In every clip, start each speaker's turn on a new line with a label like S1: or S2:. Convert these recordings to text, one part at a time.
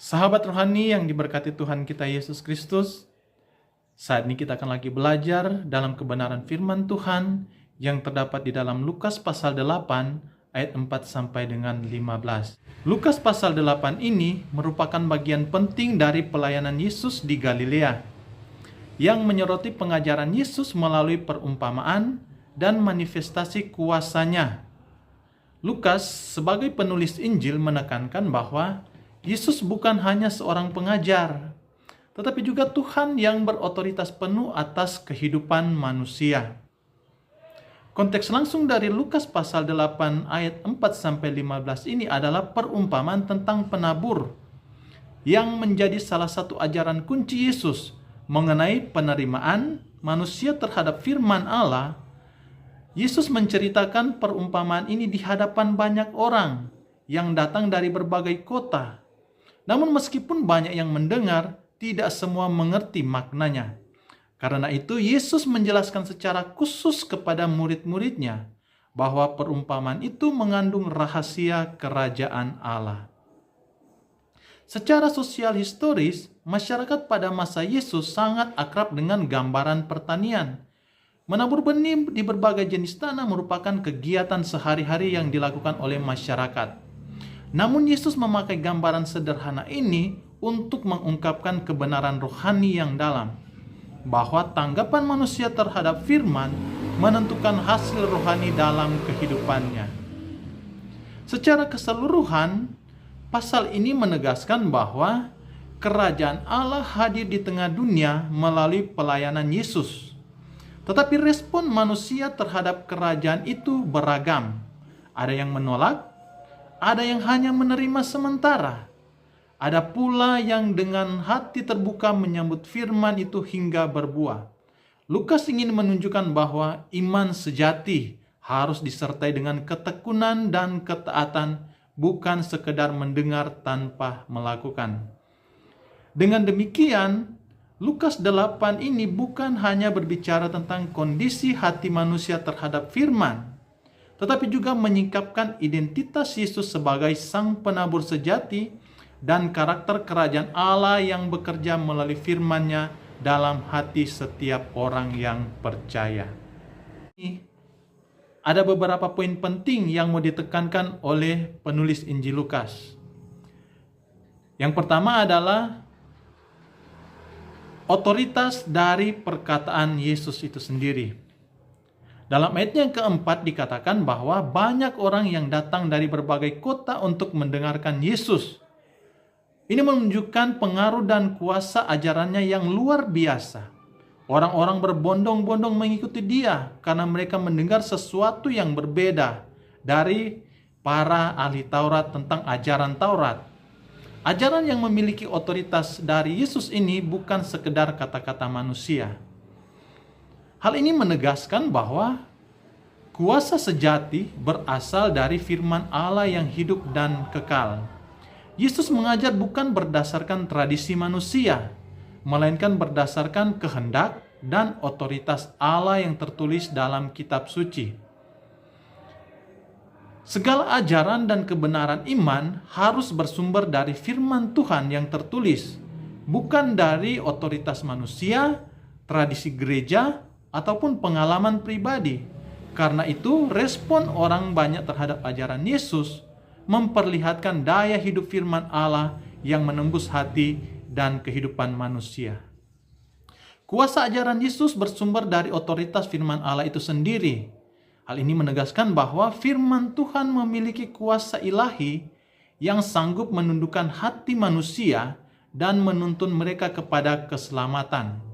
S1: Sahabat rohani yang diberkati Tuhan kita Yesus Kristus, saat ini kita akan lagi belajar dalam kebenaran firman Tuhan yang terdapat di dalam Lukas pasal 8 ayat 4 sampai dengan 15. Lukas pasal 8 ini merupakan bagian penting dari pelayanan Yesus di Galilea yang menyoroti pengajaran Yesus melalui perumpamaan dan manifestasi kuasanya. Lukas sebagai penulis Injil menekankan bahwa Yesus bukan hanya seorang pengajar, tetapi juga Tuhan yang berotoritas penuh atas kehidupan manusia. Konteks langsung dari Lukas pasal 8 ayat 4-15 ini adalah perumpamaan tentang penabur yang menjadi salah satu ajaran kunci Yesus mengenai penerimaan manusia terhadap firman Allah. Yesus menceritakan perumpamaan ini di hadapan banyak orang yang datang dari berbagai kota. Namun meskipun banyak yang mendengar, tidak semua mengerti maknanya. Karena itu Yesus menjelaskan secara khusus kepada murid-muridnya bahwa perumpamaan itu mengandung rahasia kerajaan Allah. Secara sosial historis, masyarakat pada masa Yesus sangat akrab dengan gambaran pertanian. Menabur benih di berbagai jenis tanah merupakan kegiatan sehari-hari yang dilakukan oleh masyarakat. Namun Yesus memakai gambaran sederhana ini untuk mengungkapkan kebenaran rohani yang dalam, bahwa tanggapan manusia terhadap firman menentukan hasil rohani dalam kehidupannya. Secara keseluruhan, pasal ini menegaskan bahwa kerajaan Allah hadir di tengah dunia melalui pelayanan Yesus. Tetapi respon manusia terhadap kerajaan itu beragam. Ada yang menolak, ada yang hanya menerima sementara. Ada pula yang dengan hati terbuka menyambut firman itu hingga berbuah. Lukas ingin menunjukkan bahwa iman sejati harus disertai dengan ketekunan dan ketaatan, bukan sekedar mendengar tanpa melakukan. Dengan demikian, Lukas 8 ini bukan hanya berbicara tentang kondisi hati manusia terhadap firman, tetapi juga menyingkapkan identitas Yesus sebagai sang penabur sejati dan karakter kerajaan Allah yang bekerja melalui firman-Nya dalam hati setiap orang yang percaya. Ada beberapa poin penting yang mau ditekankan oleh penulis Injil Lukas. Yang pertama adalah otoritas dari perkataan Yesus itu sendiri. Dalam ayat yang keempat dikatakan bahwa banyak orang yang datang dari berbagai kota untuk mendengarkan Yesus. Ini menunjukkan pengaruh dan kuasa ajarannya yang luar biasa. Orang-orang berbondong-bondong mengikuti dia karena mereka mendengar sesuatu yang berbeda dari para ahli Taurat tentang ajaran Taurat. Ajaran yang memiliki otoritas dari Yesus ini bukan sekedar kata-kata manusia. Hal ini menegaskan bahwa kuasa sejati berasal dari firman Allah yang hidup dan kekal. Yesus mengajar bukan berdasarkan tradisi manusia, melainkan berdasarkan kehendak dan otoritas Allah yang tertulis dalam kitab suci. Segala ajaran dan kebenaran iman harus bersumber dari firman Tuhan yang tertulis, bukan dari otoritas manusia, tradisi gereja, ataupun pengalaman pribadi. Karena itu, respon orang banyak terhadap ajaran Yesus memperlihatkan daya hidup firman Allah yang menembus hati dan kehidupan manusia. Kuasa ajaran Yesus bersumber dari otoritas firman Allah itu sendiri. Hal ini menegaskan bahwa firman Tuhan memiliki kuasa ilahi yang sanggup menundukkan hati manusia dan menuntun mereka kepada keselamatan.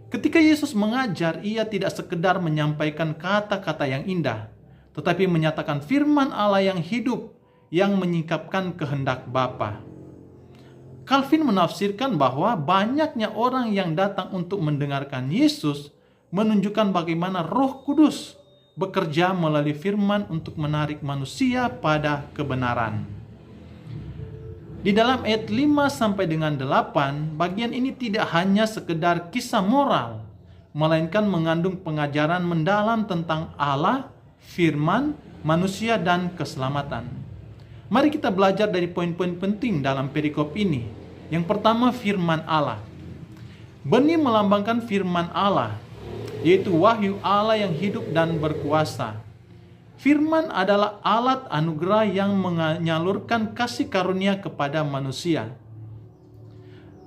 S1: Ketika Yesus mengajar, ia tidak sekedar menyampaikan kata-kata yang indah, tetapi menyatakan firman Allah yang hidup, yang menyingkapkan kehendak Bapa. Calvin menafsirkan bahwa banyaknya orang yang datang untuk mendengarkan Yesus menunjukkan bagaimana Roh Kudus bekerja melalui firman untuk menarik manusia pada kebenaran. Di dalam ayat 5 sampai dengan 8, bagian ini tidak hanya sekedar kisah moral, melainkan mengandung pengajaran mendalam tentang Allah, firman, manusia, dan keselamatan. Mari kita belajar dari poin-poin penting dalam perikop ini. Yang pertama, firman Allah. Benih melambangkan firman Allah, yaitu wahyu Allah yang hidup dan berkuasa. Firman adalah alat anugerah yang menyalurkan kasih karunia kepada manusia.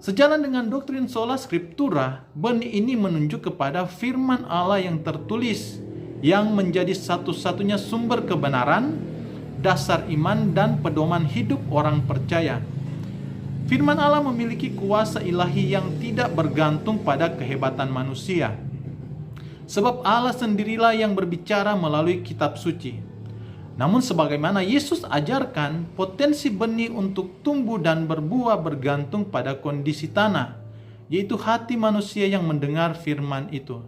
S1: Sejalan dengan doktrin sola scriptura, benih ini menunjuk kepada firman Allah yang tertulis, yang menjadi satu-satunya sumber kebenaran, dasar iman, dan pedoman hidup orang percaya. Firman Allah memiliki kuasa ilahi yang tidak bergantung pada kehebatan manusia. Sebab Allah sendirilah yang berbicara melalui kitab suci. Namun sebagaimana Yesus ajarkan, potensi benih untuk tumbuh dan berbuah bergantung pada kondisi tanah, yaitu hati manusia yang mendengar firman itu.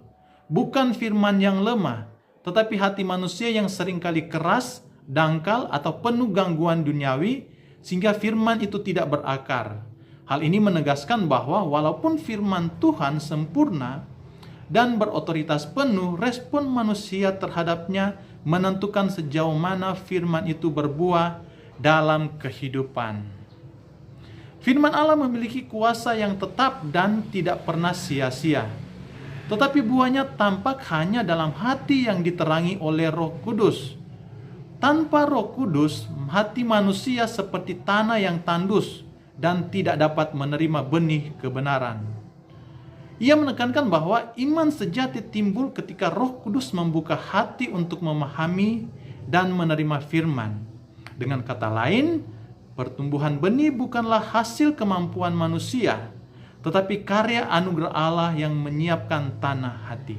S1: Bukan firman yang lemah, tetapi hati manusia yang seringkali keras, dangkal, atau penuh gangguan duniawi, sehingga firman itu tidak berakar. Hal ini menegaskan bahwa walaupun firman Tuhan sempurna dan berotoritas penuh, respon manusia terhadapnya menentukan sejauh mana firman itu berbuah dalam kehidupan. Firman Allah memiliki kuasa yang tetap dan tidak pernah sia-sia. Tetapi buahnya tampak hanya dalam hati yang diterangi oleh Roh Kudus. Tanpa Roh Kudus, hati manusia seperti tanah yang tandus dan tidak dapat menerima benih kebenaran. Ia menekankan bahwa iman sejati timbul ketika Roh Kudus membuka hati untuk memahami dan menerima firman. Dengan kata lain, pertumbuhan benih bukanlah hasil kemampuan manusia, tetapi karya anugerah Allah yang menyiapkan tanah hati.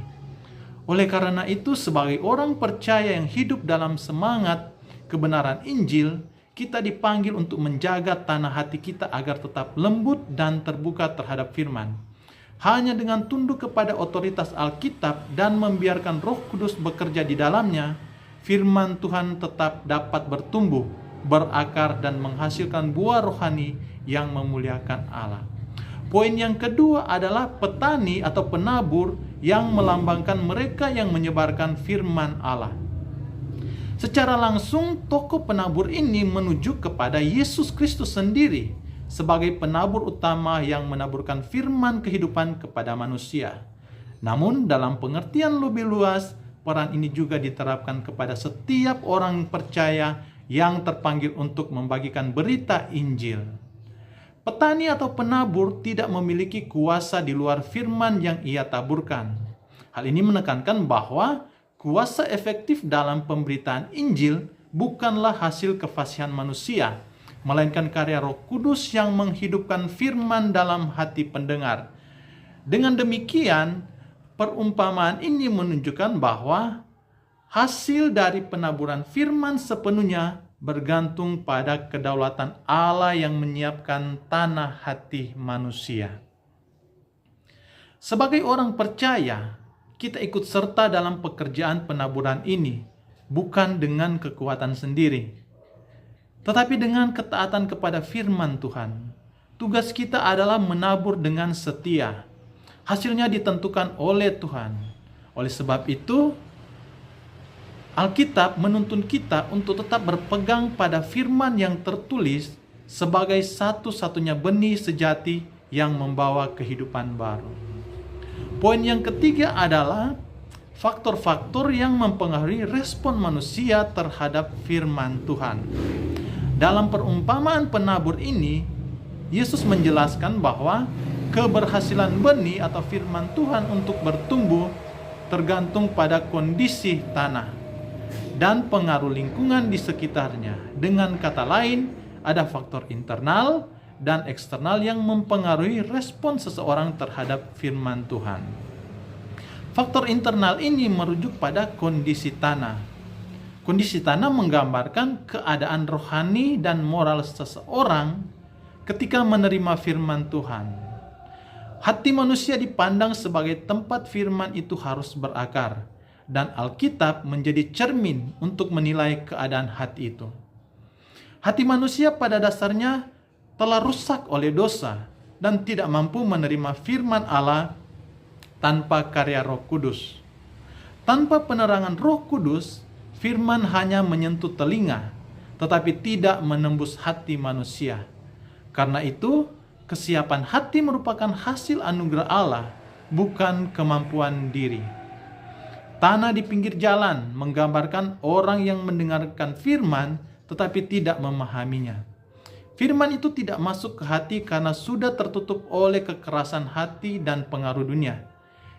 S1: Oleh karena itu, sebagai orang percaya yang hidup dalam semangat kebenaran Injil, kita dipanggil untuk menjaga tanah hati kita agar tetap lembut dan terbuka terhadap firman. Hanya dengan tunduk kepada otoritas Alkitab dan membiarkan Roh Kudus bekerja di dalamnya, firman Tuhan tetap dapat bertumbuh, berakar, dan menghasilkan buah rohani yang memuliakan Allah. Poin yang kedua adalah petani atau penabur yang melambangkan mereka yang menyebarkan firman Allah. Secara langsung, tokoh penabur ini menuju kepada Yesus Kristus sendiri sebagai penabur utama yang menaburkan firman kehidupan kepada manusia. Namun dalam pengertian lebih luas, peran ini juga diterapkan kepada setiap orang percaya yang terpanggil untuk membagikan berita Injil. Petani atau penabur tidak memiliki kuasa di luar firman yang ia taburkan. Hal ini menekankan bahwa kuasa efektif dalam pemberitaan Injil bukanlah hasil kefasihan manusia, melainkan karya Roh Kudus yang menghidupkan firman dalam hati pendengar. Dengan demikian, perumpamaan ini menunjukkan bahwa hasil dari penaburan firman sepenuhnya bergantung pada kedaulatan Allah yang menyiapkan tanah hati manusia. Sebagai orang percaya, kita ikut serta dalam pekerjaan penaburan ini, bukan dengan kekuatan sendiri, tetapi dengan ketaatan kepada firman Tuhan. Tugas kita adalah menabur dengan setia. Hasilnya ditentukan oleh Tuhan. Oleh sebab itu, Alkitab menuntun kita untuk tetap berpegang pada firman yang tertulis sebagai satu-satunya benih sejati yang membawa kehidupan baru. Poin yang ketiga adalah faktor-faktor yang mempengaruhi respon manusia terhadap firman Tuhan. Dalam perumpamaan penabur ini, Yesus menjelaskan bahwa keberhasilan benih atau firman Tuhan untuk bertumbuh tergantung pada kondisi tanah dan pengaruh lingkungan di sekitarnya. Dengan kata lain, ada faktor internal dan eksternal yang mempengaruhi respon seseorang terhadap firman Tuhan. Faktor internal ini merujuk pada kondisi tanah. Kondisi tanah menggambarkan keadaan rohani dan moral seseorang ketika menerima firman Tuhan. Hati manusia dipandang sebagai tempat firman itu harus berakar, dan Alkitab menjadi cermin untuk menilai keadaan hati itu. Hati manusia pada dasarnya telah rusak oleh dosa dan tidak mampu menerima firman Allah tanpa karya Roh Kudus. Tanpa penerangan Roh Kudus, firman hanya menyentuh telinga, tetapi tidak menembus hati manusia. Karena itu, kesiapan hati merupakan hasil anugerah Allah, bukan kemampuan diri. Tanah di pinggir jalan menggambarkan orang yang mendengarkan firman tetapi tidak memahaminya. Firman itu tidak masuk ke hati karena sudah tertutup oleh kekerasan hati dan pengaruh dunia.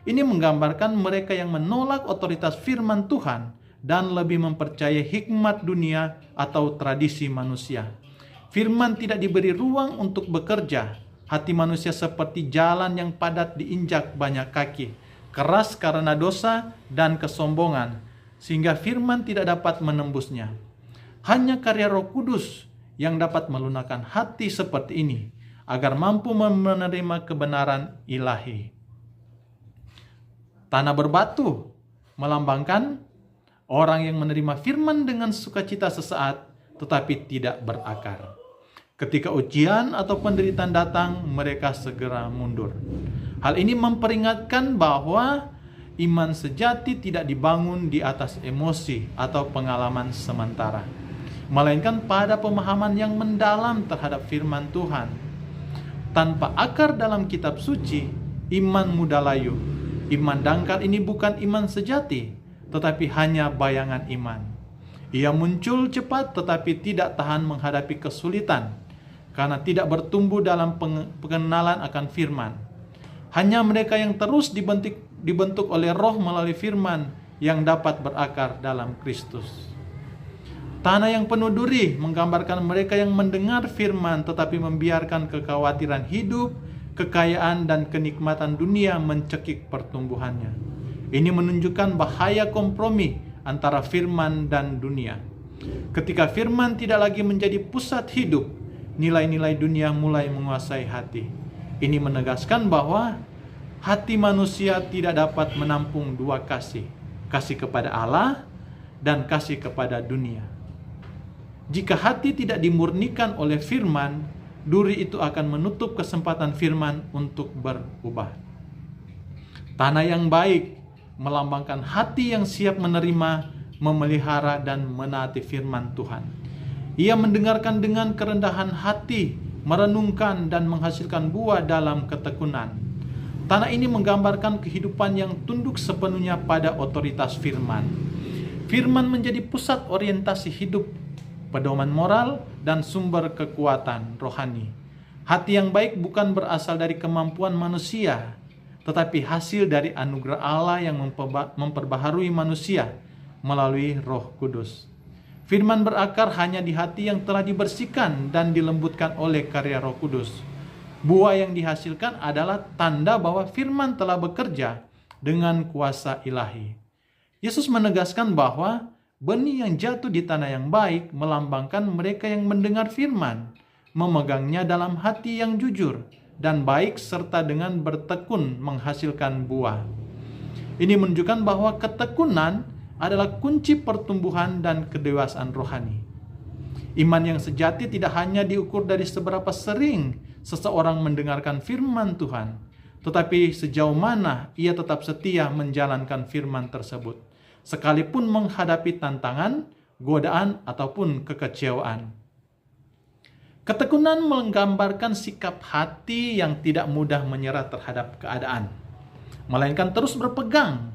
S1: Ini menggambarkan mereka yang menolak otoritas firman Tuhan dan lebih mempercayai hikmat dunia atau tradisi manusia. Firman tidak diberi ruang untuk bekerja. Hati manusia seperti jalan yang padat diinjak banyak kaki, keras karena dosa dan kesombongan, sehingga firman tidak dapat menembusnya. Hanya karya Roh Kudus yang dapat melunakkan hati seperti ini, agar mampu menerima kebenaran ilahi. Tanah berbatu melambangkan orang yang menerima firman dengan sukacita sesaat, tetapi tidak berakar. Ketika ujian atau penderitaan datang, mereka segera mundur. Hal ini memperingatkan bahwa iman sejati tidak dibangun di atas emosi atau pengalaman sementara, melainkan pada pemahaman yang mendalam terhadap firman Tuhan. Tanpa akar dalam kitab suci, iman mudah layu. Iman dangkal ini bukan iman sejati, tetapi hanya bayangan iman. Ia muncul cepat tetapi tidak tahan menghadapi kesulitan, karena tidak bertumbuh dalam pengenalan akan firman. Hanya mereka yang terus dibentuk oleh Roh melalui firman yang dapat berakar dalam Kristus. Tanah yang penuh duri menggambarkan mereka yang mendengar firman tetapi membiarkan kekhawatiran hidup, kekayaan, dan kenikmatan dunia mencekik pertumbuhannya. Ini menunjukkan bahaya kompromi antara firman dan dunia. Ketika firman tidak lagi menjadi pusat hidup, nilai-nilai dunia mulai menguasai hati. Ini menegaskan bahwa hati manusia tidak dapat menampung dua kasih, kasih kepada Allah dan kasih kepada dunia. Jika hati tidak dimurnikan oleh firman, duri itu akan menutup kesempatan firman untuk berubah. Tanah yang baik melambangkan hati yang siap menerima, memelihara, dan menaati firman Tuhan. Ia mendengarkan dengan kerendahan hati, merenungkan dan menghasilkan buah dalam ketekunan. Tanah ini menggambarkan kehidupan yang tunduk sepenuhnya pada otoritas firman. Firman menjadi pusat orientasi hidup, pedoman moral, dan sumber kekuatan rohani. Hati yang baik bukan berasal dari kemampuan manusia, tetapi hasil dari anugerah Allah yang memperbaharui manusia melalui Roh Kudus. Firman berakar hanya di hati yang telah dibersihkan dan dilembutkan oleh karya Roh Kudus. Buah yang dihasilkan adalah tanda bahwa firman telah bekerja dengan kuasa ilahi. Yesus menegaskan bahwa benih yang jatuh di tanah yang baik melambangkan mereka yang mendengar firman, memegangnya dalam hati yang jujur dan baik, serta dengan bertekun menghasilkan buah. Ini menunjukkan bahwa ketekunan adalah kunci pertumbuhan dan kedewasaan rohani. Iman yang sejati tidak hanya diukur dari seberapa sering seseorang mendengarkan firman Tuhan, tetapi sejauh mana ia tetap setia menjalankan firman tersebut, sekalipun menghadapi tantangan, godaan, ataupun kekecewaan. Ketekunan menggambarkan sikap hati yang tidak mudah menyerah terhadap keadaan, melainkan terus berpegang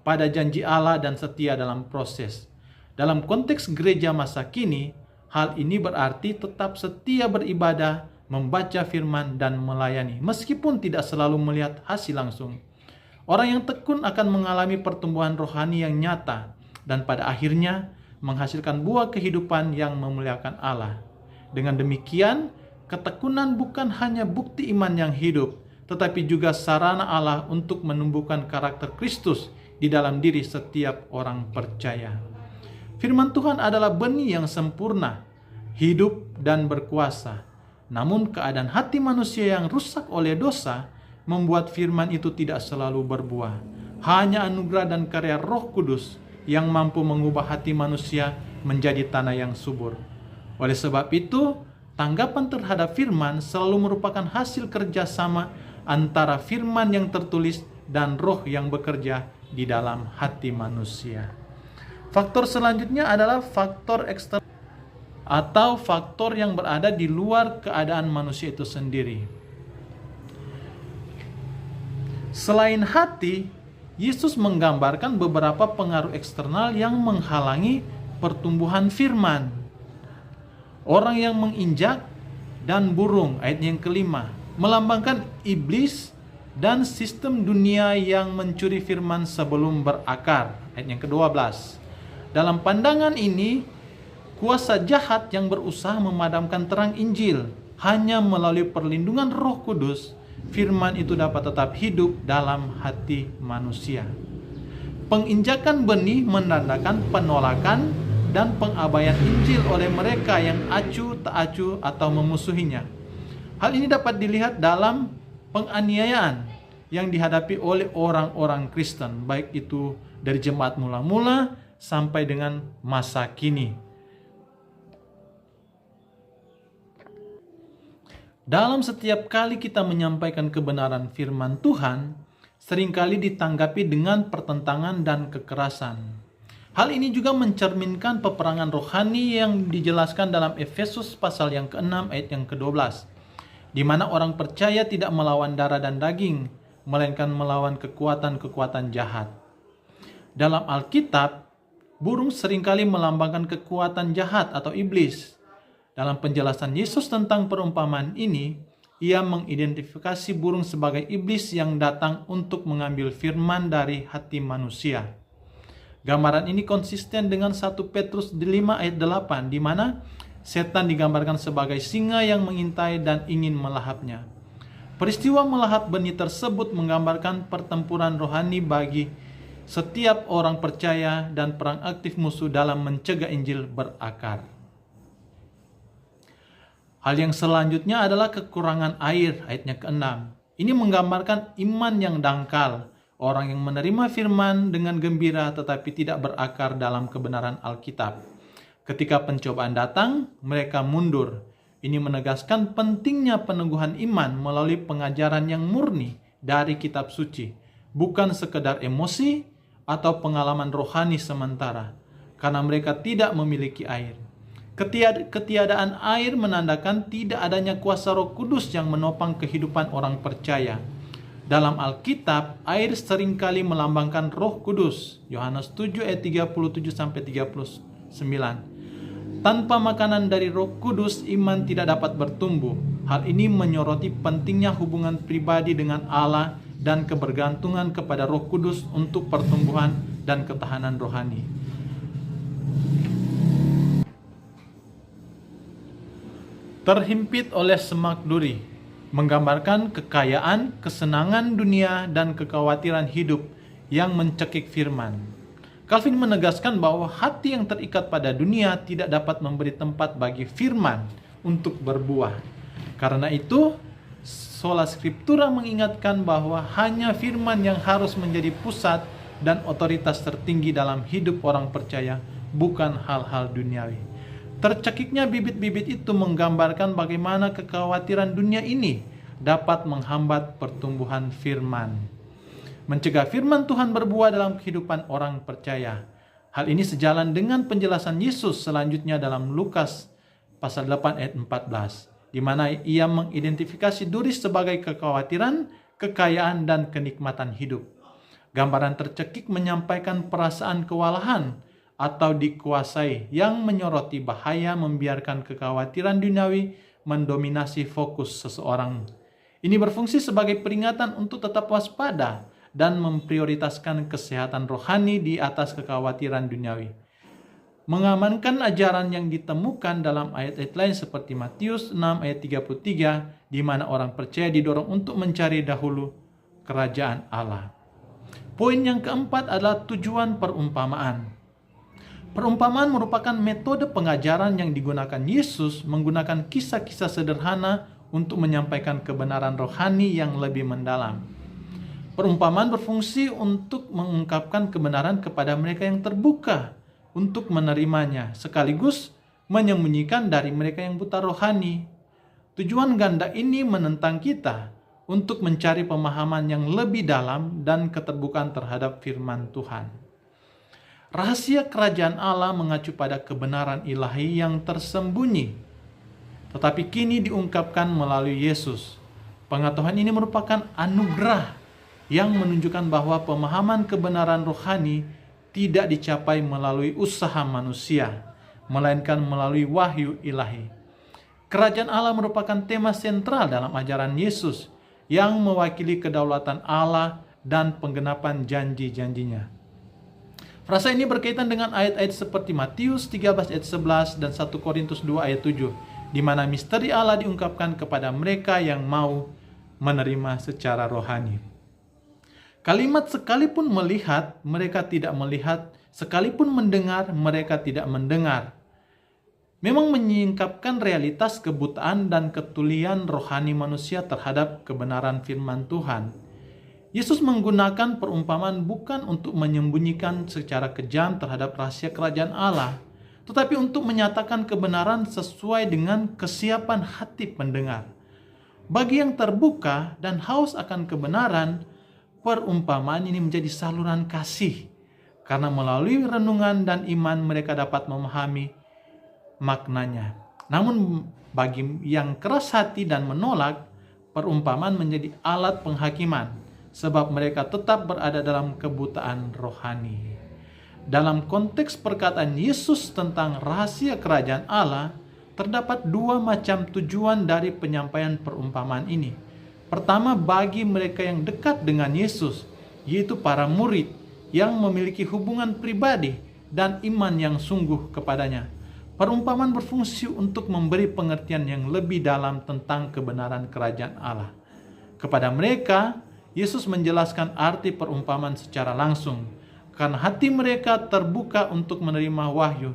S1: pada janji Allah dan setia dalam proses. Dalam konteks gereja masa kini, hal ini berarti tetap setia beribadah, membaca firman, dan melayani, meskipun tidak selalu melihat hasil langsung. Orang yang tekun akan mengalami pertumbuhan rohani yang nyata, dan pada akhirnya menghasilkan buah kehidupan yang memuliakan Allah. Dengan demikian, ketekunan bukan hanya bukti iman yang hidup, tetapi juga sarana Allah untuk menumbuhkan karakter Kristus di dalam diri setiap orang percaya. Firman Tuhan adalah benih yang sempurna, hidup, dan berkuasa. Namun keadaan hati manusia yang rusak oleh dosa membuat firman itu tidak selalu berbuah. Hanya anugerah dan karya Roh Kudus yang mampu mengubah hati manusia menjadi tanah yang subur. Oleh sebab itu, tanggapan terhadap firman selalu merupakan hasil kerjasama antara firman yang tertulis dan Roh yang bekerja di dalam hati manusia. Faktor selanjutnya adalah faktor eksternal. atau faktor yang berada di luar keadaan manusia itu sendiri. Selain hati, Yesus menggambarkan beberapa pengaruh eksternal yang menghalangi pertumbuhan firman. Orang yang menginjak dan burung, ayat yang kelima, melambangkan iblis dan sistem dunia yang mencuri firman sebelum berakar, ayat yang ke-12. Dalam pandangan ini, kuasa jahat yang berusaha memadamkan terang Injil, hanya melalui perlindungan Roh Kudus, firman itu dapat tetap hidup dalam hati manusia. Penginjakan benih menandakan penolakan dan pengabaian Injil oleh mereka yang acuh, tak acuh, atau memusuhinya. Hal ini dapat dilihat dalam penganiayaan yang dihadapi oleh orang-orang Kristen, baik itu dari jemaat mula-mula sampai dengan masa kini. Dalam setiap kali kita menyampaikan kebenaran firman Tuhan, seringkali ditanggapi dengan pertentangan dan kekerasan. Hal ini juga mencerminkan peperangan rohani yang dijelaskan dalam Efesus pasal yang ke-6 ayat yang ke-12, di mana orang percaya tidak melawan darah dan daging, melainkan melawan kekuatan-kekuatan jahat. Dalam Alkitab, burung seringkali melambangkan kekuatan jahat atau iblis. Dalam penjelasan Yesus tentang perumpamaan ini, ia mengidentifikasi burung sebagai iblis yang datang untuk mengambil firman dari hati manusia. Gambaran ini konsisten dengan 1 Petrus 5 ayat 8, di mana setan digambarkan sebagai singa yang mengintai dan ingin melahapnya. Peristiwa melahap benih tersebut menggambarkan pertempuran rohani bagi setiap orang percaya dan perang aktif musuh dalam mencegah Injil berakar. Hal yang selanjutnya adalah kekurangan air, ayatnya ke-6. Ini menggambarkan iman yang dangkal, orang yang menerima firman dengan gembira tetapi tidak berakar dalam kebenaran Alkitab. Ketika pencobaan datang, mereka mundur. Ini menegaskan pentingnya peneguhan iman melalui pengajaran yang murni dari kitab suci, bukan sekedar emosi atau pengalaman rohani sementara, karena mereka tidak memiliki air. Ketiadaan air menandakan tidak adanya kuasa Roh Kudus yang menopang kehidupan orang percaya. Dalam Alkitab, air seringkali melambangkan Roh Kudus. Yohanes 7 ayat 37-39. Tanpa makanan dari Roh Kudus, iman tidak dapat bertumbuh. Hal ini menyoroti pentingnya hubungan pribadi dengan Allah dan kebergantungan kepada Roh Kudus untuk pertumbuhan dan ketahanan rohani. Terhimpit oleh semak duri menggambarkan kekayaan, kesenangan dunia, dan kekhawatiran hidup yang mencekik firman. Calvin menegaskan bahwa hati yang terikat pada dunia tidak dapat memberi tempat bagi firman untuk berbuah. Karena itu, sola scriptura mengingatkan bahwa hanya firman yang harus menjadi pusat dan otoritas tertinggi dalam hidup orang percaya, bukan hal-hal duniawi. Tercekiknya bibit-bibit itu menggambarkan bagaimana kekhawatiran dunia ini dapat menghambat pertumbuhan firman, mencegah firman Tuhan berbuah dalam kehidupan orang percaya. Hal ini sejalan dengan penjelasan Yesus selanjutnya dalam Lukas pasal 8 ayat 14, di mana ia mengidentifikasi duri sebagai kekhawatiran, kekayaan, dan kenikmatan hidup. Gambaran tercekik menyampaikan perasaan kewalahan atau dikuasai yang menyoroti bahaya membiarkan kekhawatiran duniawi mendominasi fokus seseorang. Ini berfungsi sebagai peringatan untuk tetap waspada dan memprioritaskan kesehatan rohani di atas kekhawatiran duniawi. Mengamankan ajaran yang ditemukan dalam ayat-ayat lain seperti Matius 6 ayat 33, di mana orang percaya didorong untuk mencari dahulu kerajaan Allah. Poin yang keempat adalah tujuan perumpamaan. Perumpamaan merupakan metode pengajaran yang digunakan Yesus menggunakan kisah-kisah sederhana untuk menyampaikan kebenaran rohani yang lebih mendalam. Perumpamaan berfungsi untuk mengungkapkan kebenaran kepada mereka yang terbuka untuk menerimanya, sekaligus menyembunyikan dari mereka yang buta rohani. Tujuan ganda ini menentang kita untuk mencari pemahaman yang lebih dalam dan keterbukaan terhadap firman Tuhan. Rahasia kerajaan Allah mengacu pada kebenaran ilahi yang tersembunyi, tetapi kini diungkapkan melalui Yesus. Pengetahuan ini merupakan anugerah yang menunjukkan bahwa pemahaman kebenaran rohani tidak dicapai melalui usaha manusia, melainkan melalui wahyu ilahi. Kerajaan Allah merupakan tema sentral dalam ajaran Yesus yang mewakili kedaulatan Allah dan penggenapan janji-janjinya. Frasa ini berkaitan dengan ayat-ayat seperti Matius 13 ayat 11 dan 1 Korintus 2 ayat 7, di mana misteri Allah diungkapkan kepada mereka yang mau menerima secara rohani. Kalimat sekalipun melihat, mereka tidak melihat, sekalipun mendengar, mereka tidak mendengar, memang menyingkapkan realitas kebutaan dan ketulian rohani manusia terhadap kebenaran firman Tuhan. Yesus menggunakan perumpamaan bukan untuk menyembunyikan secara kejam terhadap rahasia kerajaan Allah, tetapi untuk menyatakan kebenaran sesuai dengan kesiapan hati pendengar. Bagi yang terbuka dan haus akan kebenaran, perumpamaan ini menjadi saluran kasih, karena melalui renungan dan iman mereka dapat memahami maknanya. Namun bagi yang keras hati dan menolak, perumpamaan menjadi alat penghakiman, sebab mereka tetap berada dalam kebutaan rohani. Dalam konteks perkataan Yesus tentang rahasia kerajaan Allah, terdapat dua macam tujuan dari penyampaian perumpamaan ini. Pertama, bagi mereka yang dekat dengan Yesus, yaitu para murid yang memiliki hubungan pribadi dan iman yang sungguh kepadanya. Perumpamaan berfungsi untuk memberi pengertian yang lebih dalam tentang kebenaran kerajaan Allah. Kepada mereka, Yesus menjelaskan arti perumpamaan secara langsung, karena hati mereka terbuka untuk menerima wahyu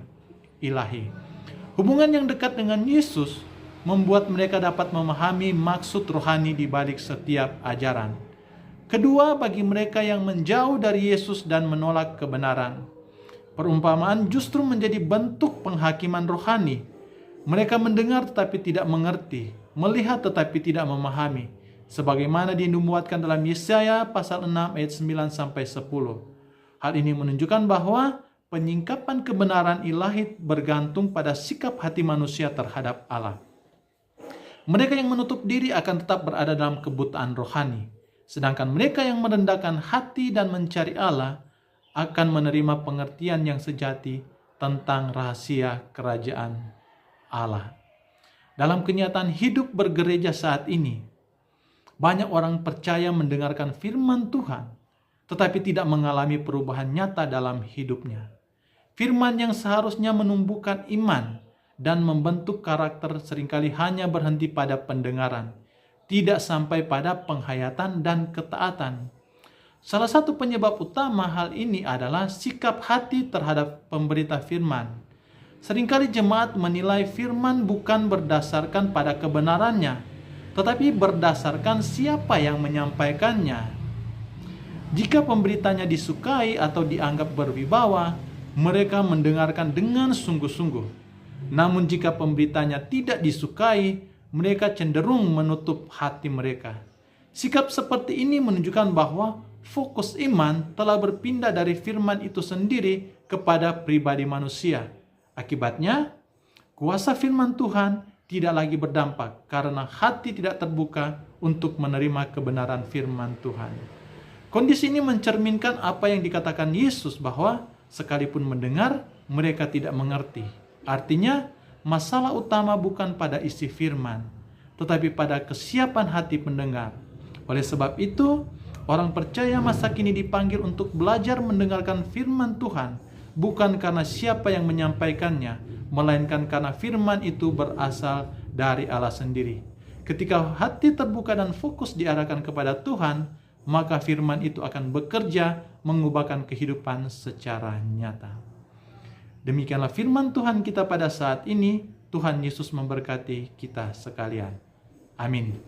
S1: ilahi. Hubungan yang dekat dengan Yesus membuat mereka dapat memahami maksud rohani di balik setiap ajaran. Kedua, bagi mereka yang menjauh dari Yesus dan menolak kebenaran, perumpamaan justru menjadi bentuk penghakiman rohani. Mereka mendengar tetapi tidak mengerti, melihat tetapi tidak memahami, sebagaimana dinubuatkan dalam Yesaya pasal 6 ayat 9 sampai 10. Hal ini menunjukkan bahwa penyingkapan kebenaran ilahi bergantung pada sikap hati manusia terhadap Allah. Mereka yang menutup diri akan tetap berada dalam kebutaan rohani, sedangkan mereka yang merendahkan hati dan mencari Allah akan menerima pengertian yang sejati tentang rahasia kerajaan Allah. Dalam kenyataan hidup bergereja saat ini, banyak orang percaya mendengarkan firman Tuhan, tetapi tidak mengalami perubahan nyata dalam hidupnya. Firman yang seharusnya menumbuhkan iman dan membentuk karakter seringkali hanya berhenti pada pendengaran, tidak sampai pada penghayatan dan ketaatan. Salah satu penyebab utama hal ini adalah sikap hati terhadap pemberita firman. Seringkali jemaat menilai firman bukan berdasarkan pada kebenarannya, tetapi berdasarkan siapa yang menyampaikannya. Jika pemberitanya disukai atau dianggap berwibawa, mereka mendengarkan dengan sungguh-sungguh. Namun jika pemberitanya tidak disukai, mereka cenderung menutup hati mereka. Sikap seperti ini menunjukkan bahwa fokus iman telah berpindah dari firman itu sendiri kepada pribadi manusia. Akibatnya, kuasa firman Tuhan tidak lagi berdampak karena hati tidak terbuka untuk menerima kebenaran firman Tuhan. Kondisi ini mencerminkan apa yang dikatakan Yesus bahwa sekalipun mendengar, mereka tidak mengerti. Artinya, masalah utama bukan pada isi firman, tetapi pada kesiapan hati pendengar. Oleh sebab itu, orang percaya masa kini dipanggil untuk belajar mendengarkan firman Tuhan, bukan karena siapa yang menyampaikannya, melainkan karena firman itu berasal dari Allah sendiri. Ketika hati terbuka dan fokus diarahkan kepada Tuhan, maka firman itu akan bekerja mengubahkan kehidupan secara nyata. Demikianlah firman Tuhan kita pada saat ini. Tuhan Yesus memberkati kita sekalian. Amin.